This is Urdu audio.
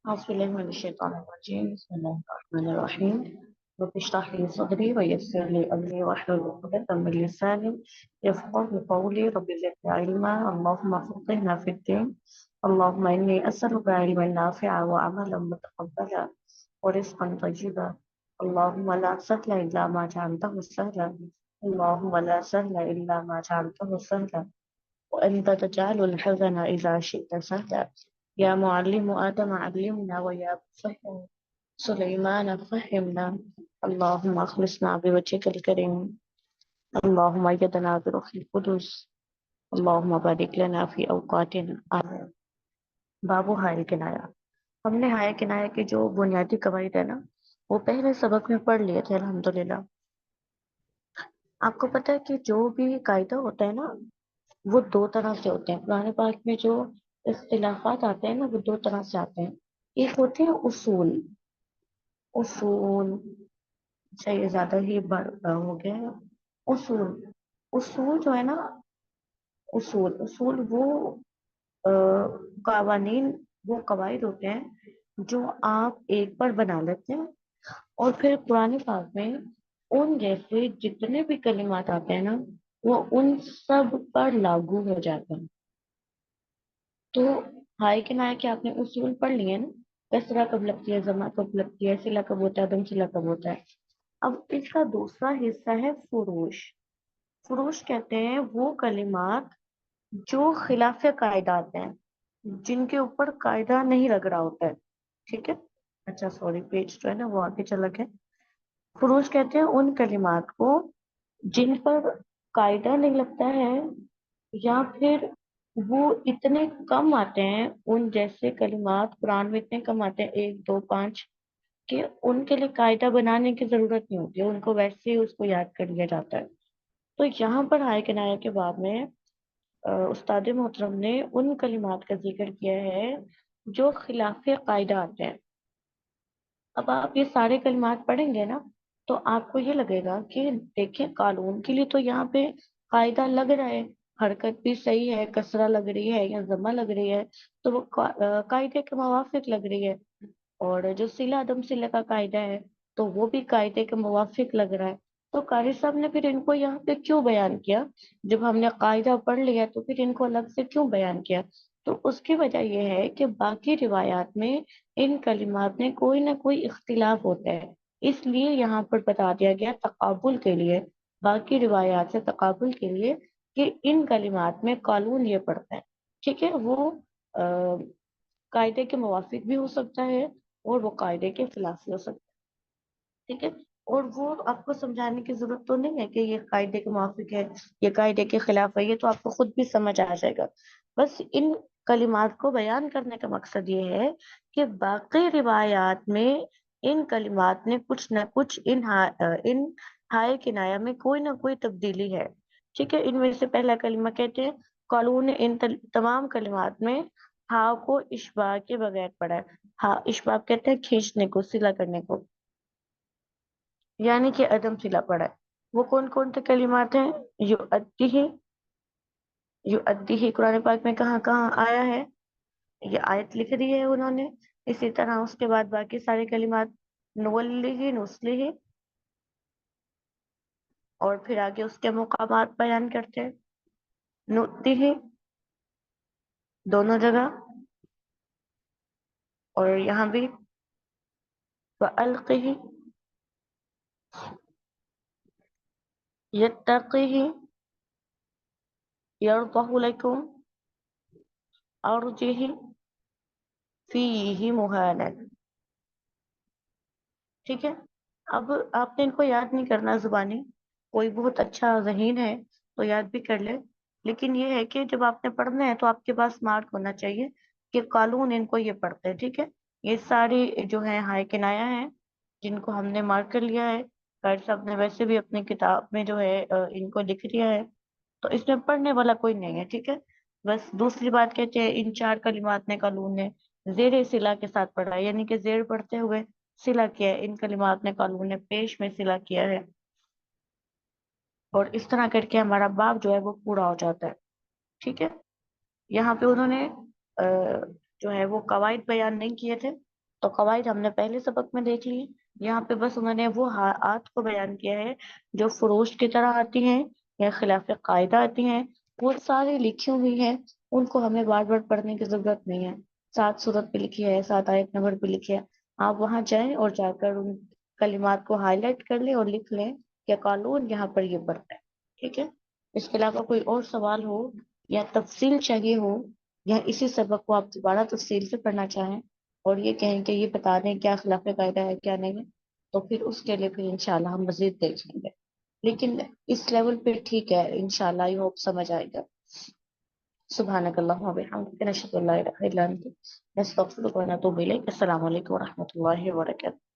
أعوذ بالله من الشيطان الرجيم بسم الله الرحمن الرحيم رب اشرح لي صدري ويسر لي أمري واحلل عقدة من لساني يفقهوا قولي رب زدني علما اللهم فقهنا في الدين اللهم إني أسألك علما نافعا وعملا متقبلا ورزقا طيبا اللهم لا سهل إلا ما جعلته سهلا اللهم لا سهل إلا ما جعلته سهلا وأنت تجعل الحزن إذا شئت سهلا يا معلم آدم علمنا ويا مفهم سليمان فهمنا اللهم أخلصنا بوجهك الكريم اللهم أيدنا بروح القدس اللهم بارك لنا في أوقاتنا آمين بابو ہائے کنایا ہم نے ہائے کنایا کے جو بنیادی قواعد ہے نا وہ پہلے سبق میں پڑھ لیے تھے الحمدللہ. آپ کو پتہ ہے کہ جو بھی قاعدہ ہوتا ہے نا وہ دو طرح سے ہوتے ہیں. قرآن پاک میں جو اختلافات آتے ہیں نا وہ دو طرح سے آتے ہیں. ایک ہوتے ہیں اصول. اصول اچھا یہ زیادہ ہی ہو گیا ہے. اصول اصول جو ہے نا اصول وہ قوانین وہ قواعد ہوتے ہیں جو آپ ایک بار بنا لیتے ہیں اور پھر قرآن پاک میں ان جیسے جتنے بھی کلمات آتے ہیں نا وہ ان سب پر لاگو ہو جاتے ہیں. تو ہائے کے نائے کے آپ نے اصول پڑھ لیے نا. کسرہ کب لگتی ہے، ضمہ کب لگتی ہے، صلہ کب ہوتا ہے، دم صلہ کب ہوتا ہے. اب اس کا دوسرا حصہ ہے فروش. فروش کہتے ہیں وہ کلمات جو خلاف قاعدات ہیں، جن کے اوپر قاعدہ نہیں لگ رہا ہوتا ہے. ٹھیک ہے. اچھا سوری پیج جو ہے نا وہ آگے چلا گیا. فروش کہتے ہیں ان کلمات کو جن پر قاعدہ نہیں لگتا ہے یا پھر وہ اتنے کم آتے ہیں، ان جیسے کلمات قرآن میں اتنے کم آتے ہیں 1 2 5 کہ ان کے لیے قاعدہ بنانے کی ضرورت نہیں ہوتی ہے، ان کو ویسے ہی اس کو یاد کر لیا جاتا ہے. تو یہاں پر ہائے کنایہ کے باب میں استاد محترم نے ان کلمات کا ذکر کیا ہے جو خلاف قاعدہ آتے ہیں. اب آپ یہ سارے کلمات پڑھیں گے نا تو آپ کو یہ لگے گا کہ دیکھیں قانون کے لیے تو یہاں پہ قاعدہ لگ رہا ہے، حرکت بھی صحیح ہے، کسرہ لگ رہی ہے یا ضمہ لگ رہی ہے تو وہ قاعدے کے موافق لگ رہی ہے. اور جو صلہ عدم صلہ کا قاعدہ ہے تو وہ بھی قاعدے کے موافق لگ رہا ہے. تو قاری صاحب نے پھر ان کو یہاں پہ کیوں بیان کیا؟ جب ہم نے قاعدہ پڑھ لیا تو پھر ان کو الگ سے کیوں بیان کیا؟ تو اس کی وجہ یہ ہے کہ باقی روایات میں ان کلمات میں کوئی نہ کوئی اختلاف ہوتا ہے، اس لیے یہاں پر بتا دیا گیا تقابل کے لیے، باقی روایات سے تقابل کے لیے کہ ان کلمات میں قانون یہ پڑتا ہے. ٹھیک ہے. وہ قاعدے کے موافق بھی ہو سکتا ہے اور وہ قاعدے کے خلاف بھی ہو سکتا ہے. ٹھیک ہے. اور وہ آپ کو سمجھانے کی ضرورت تو نہیں ہے کہ یہ قاعدے کے موافق ہے، یہ قاعدے کے خلاف ہے، یہ تو آپ کو خود بھی سمجھ آ جائے گا. بس ان کلمات کو بیان کرنے کا مقصد یہ ہے کہ باقی روایات میں ان کلمات نے کچھ نہ کچھ ان ہائے کنایا میں کوئی نہ کوئی تبدیلی ہے. ٹھیک ہے. ان میں سے پہلا کلمہ کہتے ہیں قانون ان تمام کلمات میں ہا کو اشباع کے بغیر پڑھا ہے. ہاں اشباع کہتے ہیں کھینچنے کو، صلہ کرنے کو، یعنی کہ عدم صلہ پڑھا ہے. وہ کون کون سے کلمات ہیں؟ یؤدیہ قرآن پاک میں کہاں کہاں آیا ہے، یہ آیت لکھ دی ہے انہوں نے. اسی طرح اس کے بعد باقی سارے کلمات نولیہ نسلیہ، اور پھر آگے اس کے مقامات بیان کرتے ہیں. نؤتیہ دونوں جگہ، اور یہاں بھی وَأَلْقِهِ يَتَّقِهِ يَرْضَهُ لَكُمْ أَرْجِهِ فِيهِ مُهَانًا. ٹھیک ہے. اب آپ نے ان کو یاد نہیں کرنا زبانی، کوئی بہت اچھا ذہین ہے تو یاد بھی کر لے، لیکن یہ ہے کہ جب آپ نے پڑھنا ہے تو آپ کے پاس مارک ہونا چاہیے کہ قانون ان کو یہ پڑھتے ہیں. ٹھیک ہے. یہ ساری جو ہے ہائے کنایا ہیں جن کو ہم نے مارک کر لیا ہے. قاری صاحب نے ویسے بھی اپنی کتاب میں جو ہے ان کو لکھ دیا ہے، تو اس میں پڑھنے والا کوئی نہیں ہے. ٹھیک ہے. بس دوسری بات کہتے ہیں ان 4 کلمات نے قانون نے زیر صلہ کے ساتھ پڑھا ہے، یعنی کہ زیر پڑھتے ہوئے صلہ کیا ہے. ان کلمات نے قانون نے پیش میں صلہ کیا ہے، اور اس طرح کر کے ہمارا باب جو ہے وہ پورا ہو جاتا ہے. ٹھیک ہے. یہاں پہ انہوں نے جو ہے وہ قواعد بیان نہیں کیے تھے، تو قواعد ہم نے پہلے سبق میں دیکھ لی. یہاں پہ بس انہوں نے وہ آت کو بیان کیا ہے جو فروش کی طرح آتی ہیں یا خلاف قاعدہ آتی ہیں. وہ ساری لکھی ہوئی ہیں، ان کو ہمیں بار بار پڑھنے کی ضرورت نہیں ہے. 7 سورت پہ لکھی ہے، 7 آیت نمبر پہ لکھی ہے. آپ وہاں جائیں اور جا کر ان کلمات کو ہائی لائٹ کر لیں اور لکھ لیں کہ قانون یہاں پر یہ بنتا ہے. ٹھیک ہے. اس کے علاوہ کوئی اور سوال ہو یا تفصیل چاہیے ہو یا اسی سبق کو آپ دوبارہ تفصیل سے پڑھنا چاہیں اور یہ کہیں کہ یہ بتا دیں کیا خلاف قاعدہ ہے کیا نہیں ہے، تو پھر اس کے لیے پھر انشاءاللہ ہم مزید دیکھ لیں گے. لیکن اس لیول پہ ٹھیک ہے، انشاءاللہ آئی ہوپ سمجھ آئے گا. سبحانک اللہم و بحمدک نشہد ان لا الہ الا انت نستغفرک و نتوب الیک. السلام علیکم و رحمۃ اللہ وبرکاتہ.